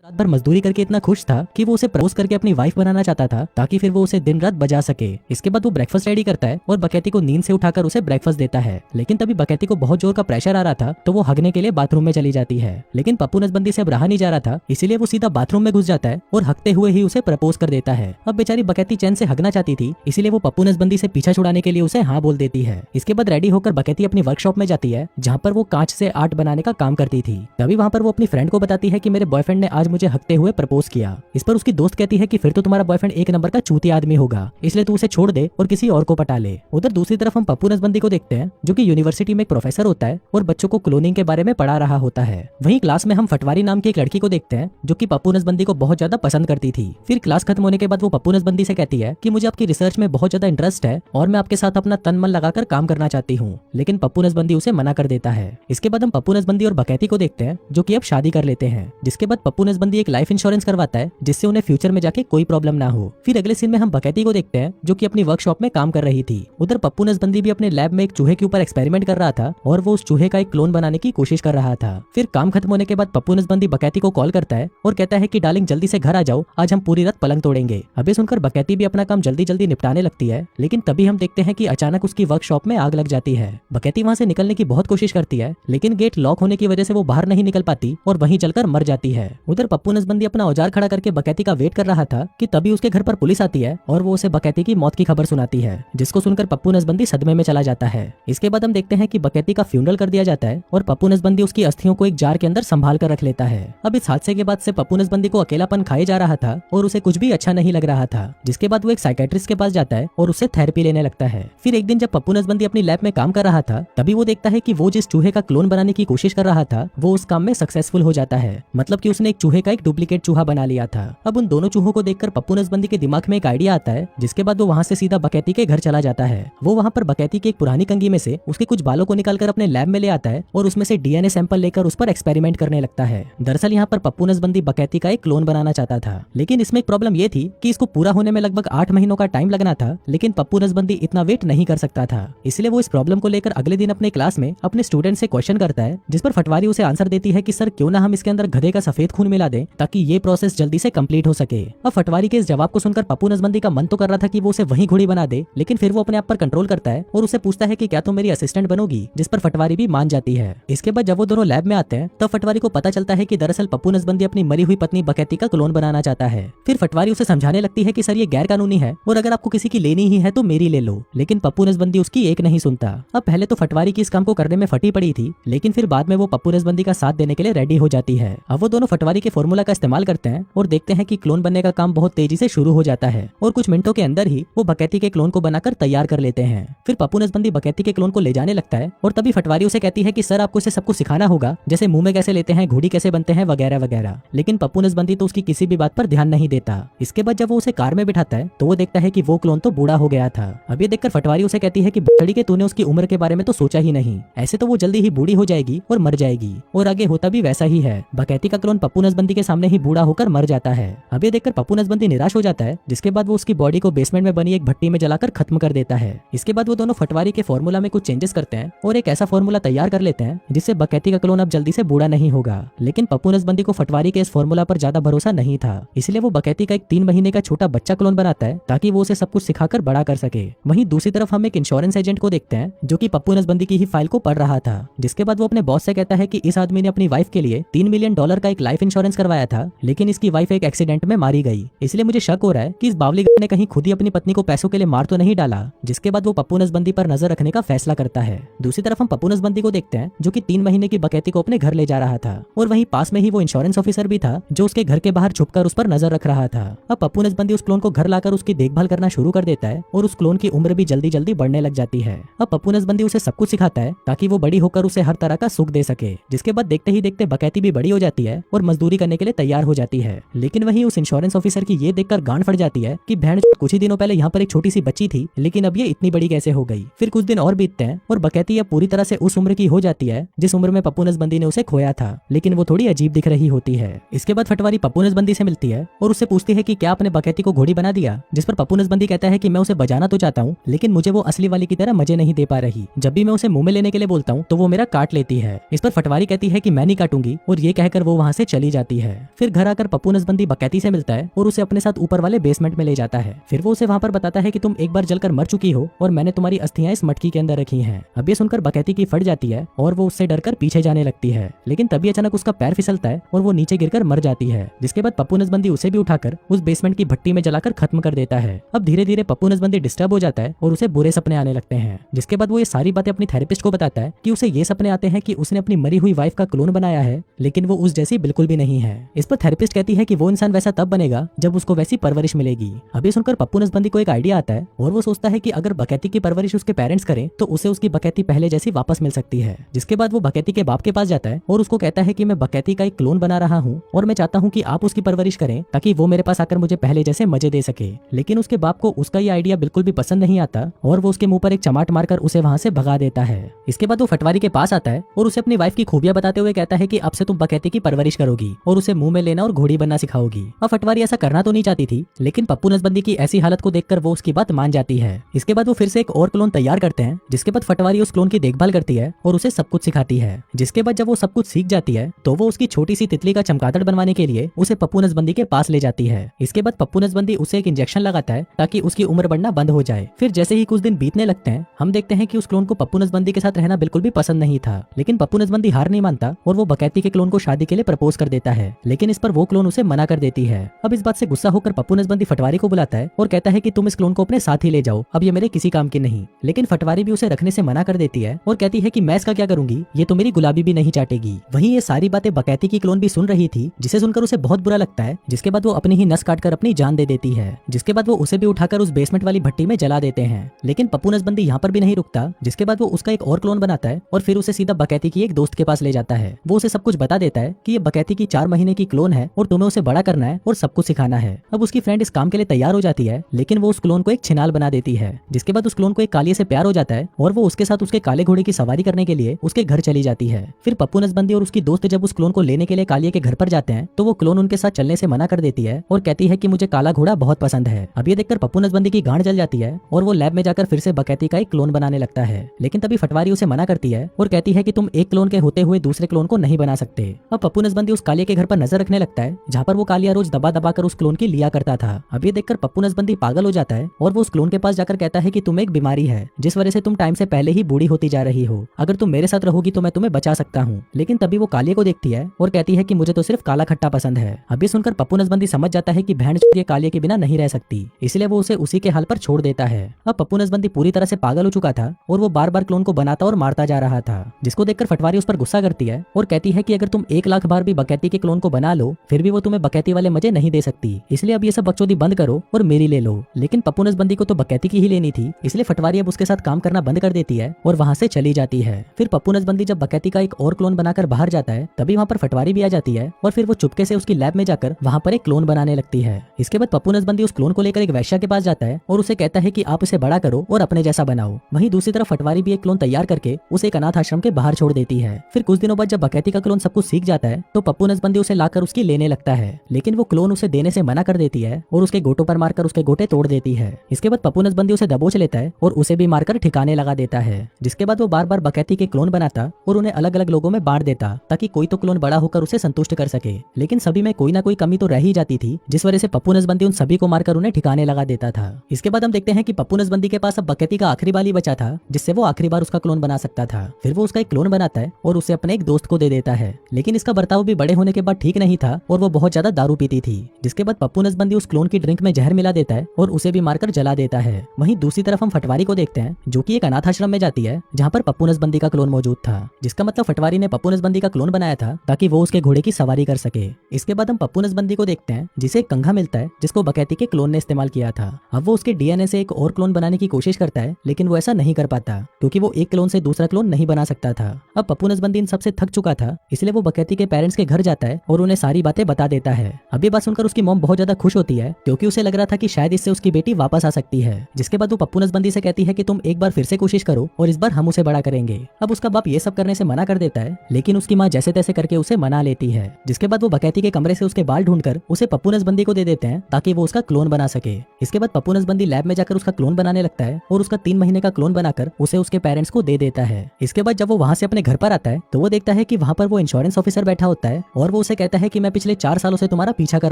रात भर मजदूरी करके इतना खुश था कि वो उसे प्रपोज करके अपनी वाइफ बनाना चाहता था ताकि फिर वो उसे दिन रात बजा सके। इसके बाद वो ब्रेकफास्ट रेडी करता है और बकैती को नींद से उठाकर उसे ब्रेकफास्ट देता है। लेकिन तभी बकैती को बहुत जोर का प्रेशर आ रहा था तो वो हगने के लिए बाथरूम में चली जाती है। लेकिन पप्पू नसबंदी से अब रहा नहीं जा रहा था, इसीलिए वो सीधा बाथरूम में घुस जाता है और हगते हुए ही उसे प्रपोज कर देता है। अब बेचारी बकैती चैन से हगना चाहती थी, इसीलिए वो पप्पू नसबंदी से पीछा छुड़ाने के लिए उसे हाँ बोल देती है। इसके बाद रेडी होकर बकैती अपनी वर्कशॉप में जाती है जहाँ पर वो कांच से आर्ट बनाने का काम करती थी। तभी वहाँ पर वो अपनी फ्रेंड को बताती है कि मेरे बॉयफ्रेंड ने आज मुझे हगते हुए प्रपोज किया। इस पर उसकी दोस्त कहती है कि फिर तो तुम्हारा बॉयफ्रेंड एक नंबर का चूतिया आदमी होगा, इसलिए तू उसे छोड़ दे और किसी और को पटा ले। उधर दूसरी तरफ हम पप्पू नसबंदी को देखते हैं जो कि यूनिवर्सिटी में एक प्रोफेसर होता है और बच्चों को क्लोनिंग के बारे में पढ़ा रहा होता है। वहीं क्लास में हम फटवारी नाम की एक लड़की को देखते हैं जो कि पप्पू नसबंदी को बहुत ज्यादा पसंद करती थी। फिर क्लास खत्म होने के बाद वो पप्पू नसबंदी से कहती है कि मुझे आपकी रिसर्च में बहुत ज्यादा इंटरेस्ट है और मैं आपके साथ अपना तन मन लगाकर काम करना चाहती हूँ, लेकिन पप्पू नसबंदी उसे मना कर देता है। इसके बाद हम पप्पू नसबंदी और बकैती को देखते हैं जो कि अब शादी कर लेते हैं, जिसके बाद पप्पू नसबंदी एक लाइफ इंश्योरेंस करवाता है जिससे उन्हें फ्यूचर में जाके कोई प्रॉब्लम ना हो। फिर अगले सीन में हम बकैती को देखते हैं जो कि अपनी वर्कशॉप में काम कर रही थी। उधर पप्पू नसबंदी भी अपने लैब में एक चूहे के ऊपर एक्सपेरिमेंट कर रहा था और वो उस चूहे का एक क्लोन बनाने की कोशिश कर रहा था। फिर काम खत्म होने के बाद पप्पू नसबंदी बकैती को कॉल करता है और कहता है कि डार्लिंग जल्दी से घर आ जाओ, आज हम पूरी रात पलंग तोड़ेंगे। अभी सुनकर बकैती भी अपना काम जल्दी जल्दी निपटाने लगती है, लेकिन तभी हम देखते हैं कि अचानक उसकी वर्कशॉप में आग लग जाती है। बकैती वहां से निकलने की बहुत कोशिश करती है, लेकिन गेट लॉक होने की वजह से वो बाहर नहीं निकल पाती और वहीं जलकर मर जाती है। उधर पप्पू नसबंदी अपना औजार खड़ा करके बकैती का वेट कर रहा था कि तभी उसके घर पर पुलिस आती है और वो उसे बकैती की मौत की खबर सुनाती है, जिसको सुनकर पप्पू नसबंदी सदमे में चला जाता है। इसके बाद हम देखते हैं कि बकैती का फ्यूनरल कर दिया जाता है और पप्पू नसबंदी उसकी अस्थियों को एक जार के अंदर संभाल कर रख लेता है। अब इस हादसे के बाद से पप्पू नसबंदी को अकेलापन खाए जा रहा था और उसे कुछ भी अच्छा नहीं लग रहा था, जिसके बाद वो एक साइकेट्रिस्ट के पास जाता है और उससे थेरेपी लेने लगता है। फिर एक दिन जब पप्पू नसबंदी अपनी लैब में काम कर रहा था तभी वो देखता है कि वो जिस चूहे का क्लोन बनाने की कोशिश कर रहा था वो उस काम में सक्सेसफुल हो जाता है, मतलब कि उसने एक चूहे का एक डुप्लीकेट चूहा बना लिया था। अब उन दोनों चूहों को देखकर पप्पू नसबंदी के दिमाग में एक आइडिया आता है, जिसके बाद वो वहां से सीधा बकैती के घर चला जाता है। वो वहां पर बकैती की एक पुरानी कंघी में से उसके कुछ बालों को निकालकर अपने लैब में ले आता है और उसमें से डीएनए सैंपल लेकर उस पर एक्सपेरिमेंट करने लगता है। दरअसल यहाँ पर पप्पू नसबंदी बकैती का एक क्लोन बनाना चाहता था, लेकिन इसमें एक प्रॉब्लम ये थी कि इसको पूरा होने में लगभग 8 महीनों का टाइम लगना था, लेकिन पप्पू नसबंदी इतना वेट नहीं कर सकता था। इसलिए वो इस प्रॉब्लम को लेकर अगले दिन अपने क्लास में अपने स्टूडेंट से क्वेश्चन करता है, जिस पर फटवारी उसे आंसर देती है कि सर क्यों ना हम इसके अंदर गधे का सफेद खून मिला दें ताकि ये प्रोसेस जल्दी से कंप्लीट हो सके। अब फटवारी के इस जवाब को सुनकर पप्पू नसबंदी का मन तो कर रहा था कि वो उसे वहीं घोड़ी बना दे, लेकिन फिर वो अपने आप पर कंट्रोल करता है और उसे पूछता है कि क्या तुम मेरी असिस्टेंट बनोगी, जिस पर फटवारी भी मान जाती है। इसके बाद जब वो दोनों लैब में आते हैं तब फटवारी को पता चलता है कि दरअसल पप्पू नसबंदी अपनी मरी हुई पत्नी बकैती का क्लोन बनाना चाहता है। फिर फटवारी उसे समझाने लगती है कि सर ये गैर कानूनी है और अगर आपको किसी की लेनी ही है तो मेरी ले लो, लेकिन पप्पू नसबंदी उसकी एक नहीं सुनता। अब पहले तो फटवारी की इस काम को करने में फटी पड़ी थी, लेकिन फिर बाद में वो पप्पू नसबंदी का साथ देने के लिए रेडी हो जाती है। अब वो दोनों फटवारी के फॉर्मूला का इस्तेमाल करते हैं और देखते हैं कि क्लोन बनने का काम बहुत तेजी से शुरू हो जाता है और कुछ मिनटों के अंदर ही वो बकैती के क्लोन को बनाकर तैयार कर लेते हैं। फिर पप्पू नसबंदी बकैती के क्लोन को ले जाने लगता है और तभी फटवारी उसे कहती है कि सर आपको इसे सब कुछ सिखाना होगा, जैसे मुंह में कैसे लेते हैं, घोड़ी कैसे बनते हैं, वगैरह वगैरह। लेकिन पप्पू नसबंदी तो उसकी किसी भी बात पर ध्यान नहीं देता। इसके बाद जब वो उसे कार में बिठाता है तो वो देखता है कि वो क्लोन तो बूढ़ा हो गया था। अब ये देखकर फटवारी उसे कहती है कि बड़ी के तूने उसकी उम्र के बारे में तो सोचा ही नहीं, ऐसे तो वो जल्दी ही बूढ़ी हो जाएगी और मर जाएगी, और आगे होता भी वैसा ही है। बकैती का क्लोन पप्पू नसबंदी के सामने ही बूढ़ा होकर मर जाता है। अब ये देखकर पप्पू नसबंदी निराश हो जाता है, जिसके बाद वो उसकी बॉडी को बेसमेंट में बनी एक भट्टी में जलाकर खत्म कर देता है। इसके बाद वो दोनों फटवारी के फॉर्मूला में कुछ चेंजेस करते हैं और एक ऐसा फॉर्मूला तैयार कर लेते हैं जिससे बकैती का क्लोन अब जल्दी से बूढ़ा नहीं होगा। लेकिन पप्पू नसबंदी को फटवारी के इस फॉर्मूला पर ज्यादा भरोसा नहीं था, इसलिए वो बकैती का एक 3 महीने का छोटा बच्चा क्लोन बनाता है ताकि वो उसे सब कुछ सिखाकर बड़ा कर सके। वहीं दूसरी तरफ हम एक इंश्योरेंस एजेंट को देखते हैं जो कि पप्पू नसबंदी की ही फाइल को पढ़ रहा था, जिसके बाद वो अपने बॉस से कहता है कि इस आदमी ने अपनी वाइफ के लिए $3 मिलियन का एक लाइफ इंश्योरेंस करवाया था, लेकिन इसकी वाइफ एक एक्सीडेंट में मारी गई, इसलिए मुझे शक हो रहा है कि इस बावली ने कहीं खुद ही अपनी पत्नी को पैसों के लिए मार तो नहीं डाला। जिसके बाद वो पप्पू नसबंदी पर नजर रखने का फैसला करता है। दूसरी तरफ हम पप्पू नसबंदी को देखते हैं जो कि 3 महीने की बकैती को अपने घर ले जा रहा था और वहीं पास में ही वो इंश्योरेंस ऑफिसर भी था जो उसके घर के बाहर छुपकर उस पर नजर रख रहा था। अब पप्पू नसबंदी उस क्लोन को घर लाकर उसकी देखभाल करना शुरू कर देता है और उस क्लोन की उम्र भी जल्दी जल्दी बढ़ने लग जाती है। अब पप्पू नसबंदी उसे सब कुछ सिखाता है ताकि वो बड़ी होकर उसे हर तरह का सुख दे सके। जिसके बाद देखते ही देखते बकैती भी बड़ी हो जाती है और मजदूरी करने के लिए तैयार हो जाती है। लेकिन वहीं उस इंश्योरेंस ऑफिसर की ये देखकर गांड फट जाती है कि बहन कुछ ही दिनों पहले यहाँ पर एक छोटी सी बच्ची थी, लेकिन अब ये इतनी बड़ी कैसे हो गई। फिर कुछ दिन और बीतते हैं और बकैती अब पूरी तरह से उस उम्र की हो जाती है जिस उम्र में पप्पू नसबंदी ने उसे खोया था, लेकिन वो थोड़ी अजीब दिख रही होती है। इसके बाद फटवारी पप्पू नसबंदी से मिलती है और उससे पूछती है कि क्या आपने बकैती को घोड़ी बना दिया, जिस पर पप्पू नसबंदी कहता है कि मैं उसे बजाना तो चाहता हूँ, लेकिन मुझे वो असली वाली की तरह मजे नहीं दे पा रही। जब भी मैं उसे मुंह में लेने के लिए बोलता हूँ तो वो मेरा काट लेती है। इस पर फटवारी कहती है कि मैं नहीं काटूंगी और ये कहकर वो वहाँ से चली जाती जाती है। फिर घर आकर पप्पू नसबंदी बकैती से मिलता है और उसे अपने साथ ऊपर वाले बेसमेंट में ले जाता है। फिर वो उसे वहाँ पर बताता है कि तुम एक बार जलकर मर चुकी हो और मैंने तुम्हारी अस्थियां इस मटकी के अंदर रखी हैं। अब ये सुनकर बकैती की फट जाती है और वो उससे डरकर पीछे जाने लगती है, लेकिन तभी अचानक उसका पैर फिसलता है और वो नीचे गिरकर मर जाती है। जिसके बाद पप्पू नसबंदी उसे भी उठाकर उस बेसमेंट की भट्टी में जलाकर खत्म कर देता है। अब धीरे धीरे पप्पू नसबंदी डिस्टर्ब हो जाता है और उसे बुरे सपने आने लगते हैं। जिसके बाद वो ये सारी बातें अपनी थेरेपिस्ट को बताता है कि उसे ये सपने आते हैं कि उसने अपनी मरी हुई वाइफ का क्लोन बनाया है, लेकिन वो उस जैसी बिल्कुल भी नहीं है। इस पर थेरेपिस्ट कहती है कि वो इंसान वैसा तब बनेगा जब उसको वैसी परवरिश मिलेगी। अभी सुनकर पप्पू नसबंदी को एक आइडिया आता है और वो सोचता है कि अगर बकैती की परवरिश उसके पेरेंट्स करें तो उसे उसकी बकैती पहले जैसी वापस मिल सकती है। जिसके बाद वो बकैती के बाप के पास जाता है और उसको कहता है कि मैं बकैती का एक क्लोन बना रहा हूँ और मैं चाहता हूँ कि आप उसकी परवरिश करें ताकि वो मेरे पास आकर मुझे पहले जैसे मजे दे सके। लेकिन उसके बाप को उसका ये आइडिया बिल्कुल भी पसंद नहीं आता और वो उसके मुंह पर एक चमाट मारकर उसे वहां से भगा देता है। इसके बाद वो फटवारी के पास आता है और उसे अपनी वाइफ की खूबियां बताते हुए कहता है कि अब से तुम बकैती की परवरिश करोगी और उसे मुंह में लेना और घोड़ी बनना सिखाओगी। अब फटवारी ऐसा करना तो नहीं चाहती थी, लेकिन पप्पू नसबंदी की ऐसी हालत को देखकर वो उसकी बात मान जाती है। इसके बाद वो फिर से एक और क्लोन तैयार करते हैं, जिसके बाद फटवारी उस क्लोन की देखभाल करती है और उसे सब कुछ सिखाती है। जिसके बाद जब वो सब कुछ सीख जाती है तो वो उसकी छोटी सी तितली का चमगादड़ बनवाने के लिए उसे पप्पू नसबंदी के पास ले जाती है। इसके बाद पप्पू नसबंदी उसे एक इंजेक्शन लगाता है ताकि उसकी उम्र बढ़ना बंद हो जाए। फिर जैसे ही कुछ दिन बीतने लगते हैं, हम देखते हैं कि उस क्लोन को पप्पू नसबंदी के साथ रहना बिल्कुल भी पसंद नहीं था, लेकिन पप्पू नसबंदी हार नहीं मानता और वो बकैती के क्लोन को शादी के लिए प्रपोज कर देता है, लेकिन इस पर वो क्लोन उसे मना कर देती है। अब इस बात से गुस्सा होकर पप्पू नसबंदी फटवारी को बुलाता है और कहता है कि तुम इस क्लोन को अपने साथ ही ले जाओ, अब ये मेरे किसी काम की नहीं। लेकिन फटवारी भी उसे रखने से मना कर देती है और कहती है कि मैं इसका क्या करूंगी, ये तो मेरी गुलाबी भी नहीं चाटेगी। वहीं ये सारी बातें बकैती की क्लोन भी सुन रही थी, जिसे सुनकर उसे बहुत बुरा लगता है। जिसके बाद वो अपनी ही नस काटकर अपनी जान दे देती है। जिसके बाद वो उसे भी उठाकर उस बेसमेंट वाली भट्टी में जला देते हैं। लेकिन पप्पू नसबंदी यहाँ पर भी नहीं रुकता। जिसके बाद वो उसका एक और क्लोन बनाता है और फिर उसे सीधा बकैती की एक दोस्त के पास ले जाता है। वो उसे सब कुछ बता देता है कि ये बकैती की 4 महीने की क्लोन है और तुम्हें उसे बड़ा करना है और सब कुछ सिखाना है। अब उसकी फ्रेंड इस काम के लिए तैयार हो जाती है, लेकिन वो उस क्लोन को एक छिनाल बना देती है। जिसके बाद उस क्लोन को एक कालिये से प्यार हो जाता है और वो उसके साथ उसके काले घोड़े की सवारी करने के लिए उसके घर चली जाती है। फिर पप्पू नसबंदी और उसकी दोस्त जब उस क्लोन को लेने के लिए कालिये के घर पर जाते हैं तो वो क्लोन उनके साथ चलने से मना कर देती है और कहती है कि मुझे काला घोड़ा बहुत पसंद है। अब ये देखकर पप्पू नसबंदी की गांड जल जाती है और वो लैब में जाकर फिर से बकैती का एक क्लोन बनाने लगता है। लेकिन तभी फटवारी उसे मना करती है और कहती है कि तुम एक क्लोन के होते हुए दूसरे क्लोन को नहीं बना सकते। अब पप्पू नसबंदी उस कालिये के घर पर नजर रखने लगता है, जहाँ पर वो कालिया रोज दबा दबा कर उस क्लोन की लिया करता था। अब ये देखकर पप्पू नसबंदी पागल हो जाता है और वो उस क्लोन के पास जाकर कहता है कि तुम्हें एक बीमारी है जिस वजह से तुम टाइम से पहले ही बूढ़ी होती जा रही हो। अगर तुम मेरे साथ रहोगी तो मैं तुम्हें बचा सकता हूँ। लेकिन तभी वो कालिये को देखती है और कहती है कि मुझे तो सिर्फ काला खट्टा पसंद है। अभी सुनकर पप्पू नसबंदी समझ जाता है कि बहन ये कालिये के बिना नहीं रह सकती, इसलिए वो उसे उसी के हाल पर छोड़ देता है। अब पप्पू नसबंदी पूरी तरह से पागल हो चुका था और वो बार बार क्लोन को बनाता और मारता जा रहा था, जिसको देखकर फटवारी उस पर गुस्सा करती है और कहती है कि अगर तुम 1 लाख बार भी बकैती के क्लोन को बना लो फिर भी वो तुम्हें बकैती वाले मजे नहीं दे सकती, इसलिए अब ये सब बकचोदी बंद करो और मेरी ले लो। लेकिन पप्पू नसबंदी को तो बकैती की ही लेनी थी, इसलिए फटवारी अब उसके साथ काम करना बंद कर देती है और वहां से चली जाती है। फिर पप्पू नसबंदी जब बकैती का एक और क्लोन बनाकर बाहर जाता है तभी वहाँ पर फटवारी भी आ जाती है और फिर वो चुपके से उसकी लैब में जाकर वहाँ पर एक क्लोन बनाने लगती है। इसके बाद पप्पू नसबंदी उस क्लोन को लेकर एक वैश्या के पास जाता है और उसे कहता है कि आप इसे बड़ा करो और अपने जैसा बनाओ। वहीं दूसरी तरफ फटवारी भी एक क्लोन तैयार करके उसे एक अनाथ आश्रम के बाहर छोड़ देती है। फिर कुछ दिनों बाद जब बकैती का क्लोन सब कुछ सीख जाता है तो पप्पू नसबंदी उसे लाकर उसकी लेने लगता है, लेकिन वो क्लोन उसे देने से मना कर देती है और उसके गोटों पर मारकर उसके गोटे तोड़ देती है। इसके बाद पप्पू नसबंदी उसे दबोच लेता है और उसे भी मारकर ठिकाने लगा देता है। जिसके बाद वो बार बार बकैती के क्लोन बनाता और उन्हें अलग अलग लोगों में बांट देता ताकि कोई तो क्लोन बड़ा होकर उसे संतुष्ट कर सके, लेकिन सभी में कोई ना कोई कमी तो रह ही जाती थी, जिस वजह से पप्पू नसबंदी उन सभी को मारकर उन्हें ठिकाने लगा देता था। इसके बाद हम देखते हैं कि पप्पू नसबंदी के पास अब बकैती का आखिरी बाल ही बचा था जिससे वो आखिरी बार उसका क्लोन बना सकता था। फिर वो उसका एक क्लोन बनाता है और उसे अपने एक दोस्त को दे देता है, लेकिन इसका बर्ताव भी बड़े होने के बाद ठीक नहीं था और वो बहुत ज्यादा दारू पीती थी। जिसके बाद पप्पू नसबंदी उस क्लोन की ड्रिंक में जहर मिला देता है और उसे भी मारकर जला देता है। वहीं दूसरी तरफ हम फटवारी को देखते हैं जो कि एक अनाथ आश्रम में जाती है जहाँ पर पप्पू नसबंदी का क्लोन मौजूद था, जिसका मतलब फटवारी ने पप्पू नसबंदी का क्लोन बनाया था ताकि वो उसके घोड़े की सवारी कर सके। इसके बाद हम पप्पू नसबंदी को देखते हैं जिसे एक कंघा मिलता है जिसको बकैती के क्लोन ने इस्तेमाल किया था। अब वो उसके डीएनए से एक और क्लोन बनाने की कोशिश करता है, लेकिन वो ऐसा नहीं कर पाता क्योंकि वो एक क्लोन से दूसरा क्लोन नहीं बना सकता था। अब पप्पू नसबंदी इन सबसे थक चुका था, इसलिए वो बकैती के पेरेंट्स के घर जाता है और उन्हें सारी बातें बता देता है। अब ये बात सुनकर उसकी मॉम बहुत ज्यादा खुश होती है क्योंकि उसे लग रहा था कि शायद इससे उसकी बेटी वापस आ सकती है। जिसके बाद वो पप्पू नसबंदी से कहती है कि तुम एक बार फिर से कोशिश करो और इस बार हम उसे बड़ा करेंगे। अब उसका बाप ये सब करने से मना कर देता है, लेकिन उसकी माँ जैसे तैसे करके उसे मना लेती है। जिसके बाद वो बकैती के कमरे से उसके बाल ढूंढकर उसे पप्पू नसबंदी को दे देते हैं ताकि वो उसका क्लोन बना सके। इसके बाद पप्पू नसबंदी लैब में जाकर उसका क्लोन बनाने लगता है और उसका 3 महीने का क्लोन बनाकर उसे उसके पेरेंट्स को दे देता है। इसके बाद जब वो वहाँ से अपने घर पर आता है तो वो देखता है कि वहाँ पर वो इंश्योरेंस ऑफिसर बैठा होता है और वो वो उसे कहता है कि मैं पिछले 4 सालों से तुम्हारा पीछा कर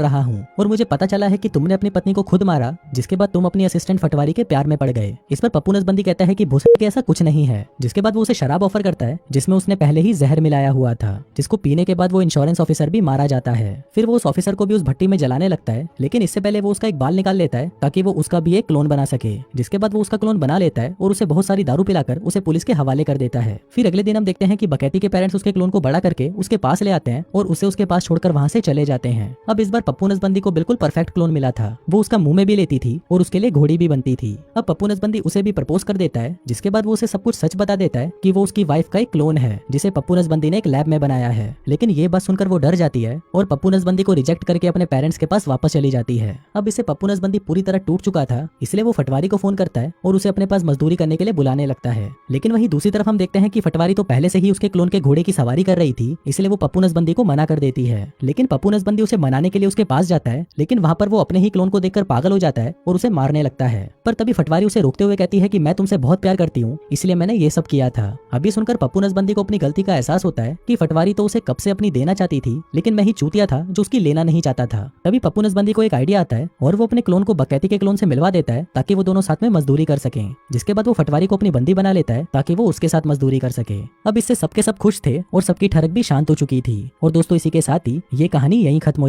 रहा हूँ और मुझे पता चला है कि तुमने अपनी पत्नी को खुद मारा, जिसके बाद तुम अपनी असिस्टेंट पटवारी के प्यार में पड़ गए। इस पर पप्पू नसबंदी कहता है कि भूसा के ऐसा कुछ नहीं है, जिसके बाद वो उसे शराब ऑफर करता है जिसमें उसने पहले ही जहर मिलाया हुआ था, जिसको पीने के बाद वो इंश्योरेंस ऑफिसर भी मारा जाता है। फिर वो उस ऑफिसर को भी उस भट्टी में जलाने लगता है, लेकिन इससे पहले वो उसका एक बाल निकाल लेता है ताकि वो उसका भी एक क्लोन बना सके। जिसके बाद वो उसका क्लोन बना लेता है और उसे बहुत सारी दारू पिलाकर उसे पुलिस के हवाले कर देता है। फिर अगले दिन हम देखते हैं कि बकैती के पेरेंट्स उसके क्लोन को बड़ा करके उसके पास ले आते हैं और उसे उसके पास छोड़कर वहां से चले जाते हैं। अब इस बार पप्पू नसबंदी को बिल्कुल परफेक्ट क्लोन मिला था, वो उसका मुंह में भी लेती थी और उसके लिए घोड़ी भी बनती थी। अब पप्पू नसबंदी उसे भी प्रपोज कर देता है, जिसके बाद वो उसे सब कुछ सच बता देता है कि वो उसकी वाइफ का एक क्लोन है जिसे पप्पू नसबंदी ने एक लैब में बनाया है। लेकिन ये बात सुनकर वो डर जाती है और पप्पू नसबंदी को रिजेक्ट करके अपने पेरेंट्स के पास वापस चली जाती है। अब इसे पप्पू नसबंदी पूरी तरह टूट चुका था, इसलिए वो पटवारी को फोन करता है और उसे अपने पास मजदूरी करने के लिए बुलाने लगता है। लेकिन वहीं दूसरी तरफ हम देखते हैं कि पटवारी तो पहले से ही उसके क्लोन के घोड़े की सवारी कर रही थी, इसलिए वो पप्पू नसबंदी को मना कर देती है। लेकिन पप्पू नसबंदी उसे मनाने के लिए उसके पास जाता है, लेकिन वहां पर वो अपने ही क्लोन को देखकर पागल हो जाता है और उसे मारने लगता है। पर तभी पटवारी उसे रोकते हुए कहती है कि मैं तुमसे बहुत प्यार करती हूँ, इसलिए मैंने ये सब किया था। अभी सुनकर पप्पू नसबंदी को अपनी गलती का एहसास होता है कि पटवारी तो उसे कब से अपनी देना चाहती थी, लेकिन मैं ही चूतिया था जो उसकी लेना नहीं चाहता था। तभी पप्पू नसबंदी को एक आइडिया आता है और वो अपने क्लोन को बकैती के क्लोन से मिलवा देता है ताकि वो दोनों साथ में मजदूरी कर सकें। जिसके बाद वो पटवारी को अपनी बंदी बना लेता है ताकि वो उसके साथ मजदूरी कर सके। अब इससे सबके सब खुश थे और सबकी ठरक भी शांत हो चुकी थी। और दोस्तों, इसी के साथ ही ये कहानी यहीं खत्म हो